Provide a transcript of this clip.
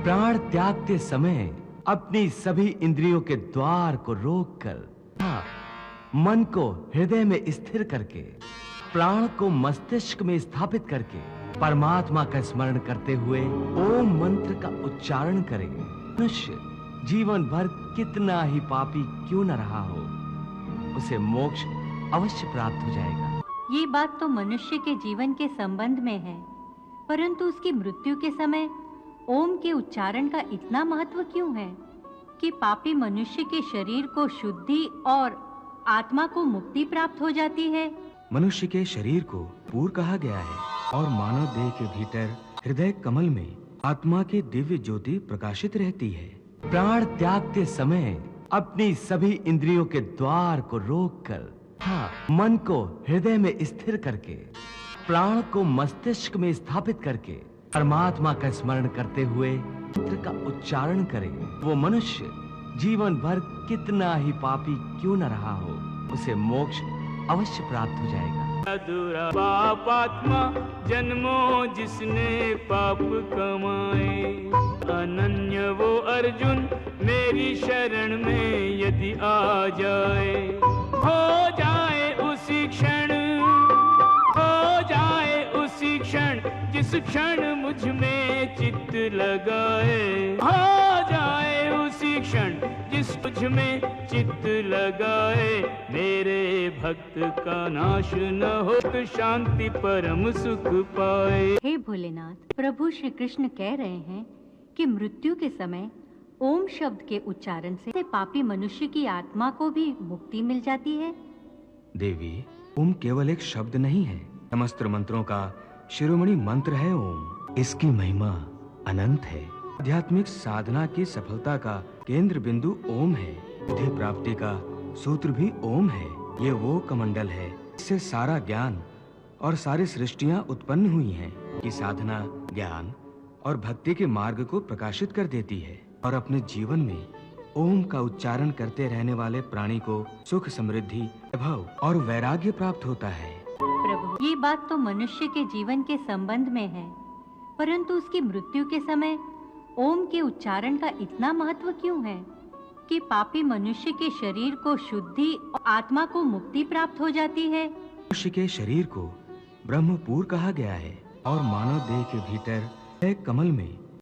प्राण त्यागते समय अपनी सभी इंद्रियों के द्वार को रोककर, मन को हृदय में स्थिर करके, प्राण को मस्तिष्क में स्थापित करके परमात्मा का स्मरण करते हुए ओम मंत्र का उच्चारण करे। मनुष्य जीवन भर कितना ही पापी क्यों न रहा हो, उसे मोक्ष अवश्य प्राप्त हो जाएगा। ये बात तो मनुष्य के जीवन के संबंध में है, परंतु उसकी मृत्यु के समय ओम के उच्चारण का इतना महत्व क्यों है कि पापी मनुष्य के शरीर को शुद्धि और आत्मा को मुक्ति प्राप्त हो जाती है। मनुष्य के शरीर को पूर कहा गया है और मानव देह के भीतर हृदय कमल में आत्मा की दिव्य ज्योति प्रकाशित रहती है। प्राण त्यागते समय अपनी सभी इंद्रियों के द्वार को रोककर, मन को हृदय में स्थिर करके, प्राण को मस्तिष्क में स्थापित करके परमात्मा का स्मरण करते हुए मंत्र का उच्चारण करे। वो मनुष्य जीवन भर कितना ही पापी क्यों न रहा हो, उसे मोक्ष अवश्य प्राप्त हो जाएगा। अधूरा पापात्मा जन्मों जिसने पाप कमाए, अनन्य वो अर्जुन मेरी शरण में यदि आ जाए, हो जाए उसी क्षण, हो जाए उसी क्षण जिस क्षण मुझ में चित्त लगाए, हो जाए उसी क्षण जिस मुझ में चित्त लगाए, मेरे भक्त का नाश न हो तो शांति परम सुख पाए। हे भोलेनाथ, प्रभु श्री कृष्ण कह रहे हैं कि मृत्यु के समय ओम शब्द के उच्चारण से पापी मनुष्य की आत्मा को भी मुक्ति मिल जाती है। देवी, ओम केवल एक शब्द नहीं है, समस्त मंत्रों का शिरोमणि मंत्र है ओम। इसकी महिमा अनंत है। आध्यात्मिक साधना की सफलता का केंद्र बिंदु ओम है। बुद्धि प्राप्ति का सूत्र भी ओम है। ये वो कमंडल है इससे सारा ज्ञान और सारी सृष्टियां उत्पन्न हुई हैं। कि साधना ज्ञान और भक्ति के मार्ग को प्रकाशित कर देती है और अपने जीवन में ओम का उच्चारण करते रहने वाले प्राणी को सुख, समृद्धि, वैभव और वैराग्य प्राप्त होता है। प्रभु, ये बात तो मनुष्य के जीवन के संबंध में है, परंतु उसकी मृत्यु के समय ओम के उच्चारण का इतना महत्व क्यों है कि पापी मनुष्य के शरीर को शुद्धि और आत्मा को मुक्ति प्राप्त हो जाती है। मनुष्य के शरीर को ब्रह्मपुर कहा गया है और मानव देह के भीतर कमल में